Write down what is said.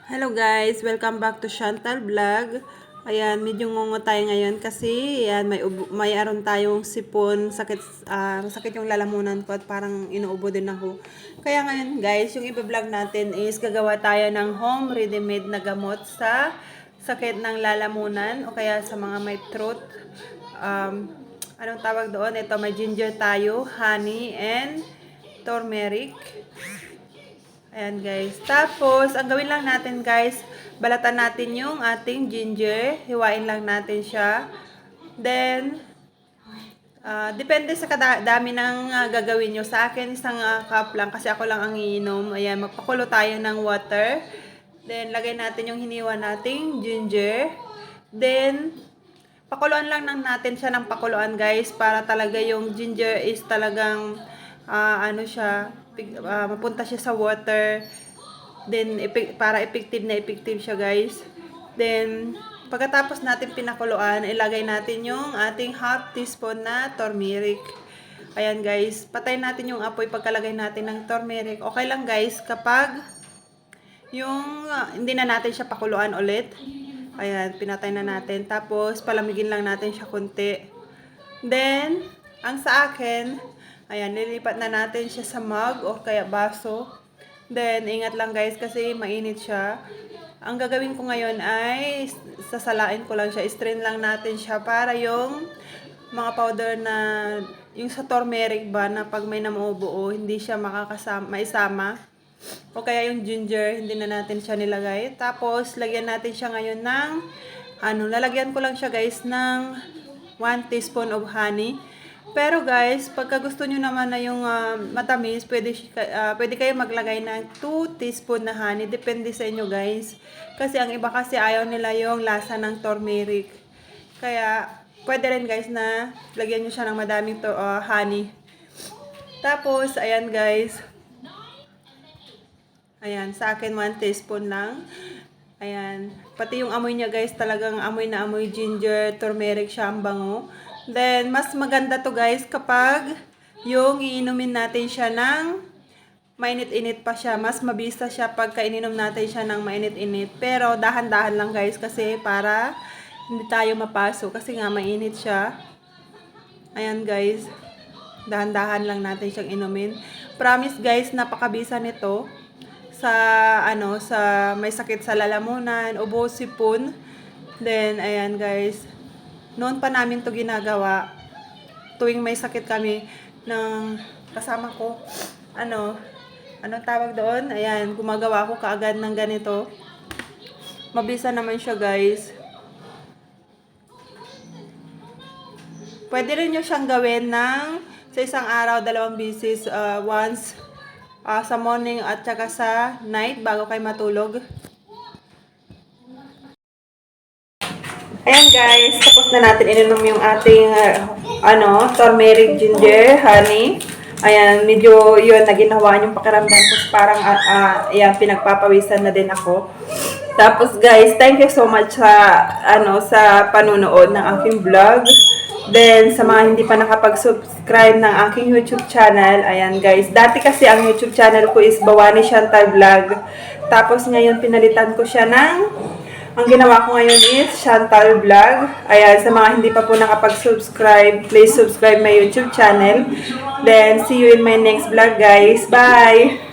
Hello guys, welcome back to Chantal Vlog. Ayan, medyo ngungo tayo ngayon kasi ayan, may aron tayong sipon, sakit yung lalamunan ko at parang inuubo din ako. Kaya ngayon guys, yung i-vlog natin is gagawa tayo ng home ready-made na gamot sa sakit ng lalamunan o kaya sa mga may throat. Anong tawag doon? Ito, may ginger tayo, honey, and turmeric. Ayan guys. Tapos, ang gawin lang natin guys, balatan natin yung ating ginger. Hiwain lang natin siya. Then, depende sa dami ng gagawin nyo. Sa akin, isang cup lang kasi ako lang ang iinom. Ayan, magpakulo tayo ng water. Then, lagay natin yung hiniwa nating ginger. Then, pakuluan lang natin siya ng pakuluan guys para talaga yung ginger is talagang mapunta siya sa water. Then para effective siya guys. Then pagkatapos natin pinakuluan, ilagay natin yung ating half teaspoon na turmeric. Ayan guys, patayin natin yung apoy pagkalagay natin ng turmeric. Okay lang guys kapag yung hindi na natin siya pakuluan ulit. Ayan, pinatay na natin. Tapos palamigin lang natin siya konti. Then ang sa akin, ayan, nilipat na natin siya sa mug o kaya baso. Then, ingat lang guys kasi mainit siya. Ang gagawin ko ngayon ay sasalain ko lang siya. Strain lang natin siya para yung mga powder na, yung sa turmeric ba na pag may namubuo, hindi siya maisama. O kaya yung ginger, hindi na natin siya nilagay. Tapos, lagyan natin siya ngayon ng, lalagyan ko lang siya guys ng 1 teaspoon of honey. Pero guys, pagka gusto nyo naman na yung matamis, pwede kayo maglagay ng 2 teaspoon na honey. Depende sa inyo guys. Kasi ang iba kasi ayaw nila yung lasa ng turmeric. Kaya pwede rin guys na lagyan nyo siya ng madaming honey. Tapos, ayan guys. Ayan, sa akin 1 teaspoon lang. Ayan. Pati yung amoy niya guys, talagang amoy na amoy ginger, turmeric siya, ang bango. Then, mas maganda to guys kapag yung iinumin natin siya ng mainit-init pa siya. Mas mabisa siya pagka ininom natin siya ng mainit-init. Pero, dahan-dahan lang guys kasi para hindi tayo mapaso. Kasi nga, mainit siya. Ayan guys. Dahan-dahan lang natin siyang inumin. Promise guys, napakabisa nito. Sa may sakit sa lalamunan, ubo, sipon. Then, ayan guys. Noon pa namin to ginagawa. Tuwing may sakit kami ng kasama ko. Anong tawag doon? Ayan, gumagawa ako kaagad ng ganito. Mabisa naman siya guys. Pwede rin nyo siyang gawin sa isang araw, 2 beses, once sa morning at saka sa night bago kayo matulog. Ayan guys, tapos na natin ininom yung ating turmeric, ginger, honey. Ayan, medyo yun, naginhawaan yung pakiramdam ko. Parang, ayan, pinagpapawisan na din ako. Tapos guys, thank you so much sa panunood ng aking vlog. Then, sa mga hindi pa nakapag-subscribe ng aking YouTube channel, ayan guys. Dati kasi ang YouTube channel ko is Bawani Chantal Vlog. Tapos ngayon, pinalitan ko siya ang ginawa ko ngayon is Chantal Vlog. Ayan, sa mga hindi pa po nakapag-subscribe, please subscribe my YouTube channel. Then, see you in my next vlog guys. Bye!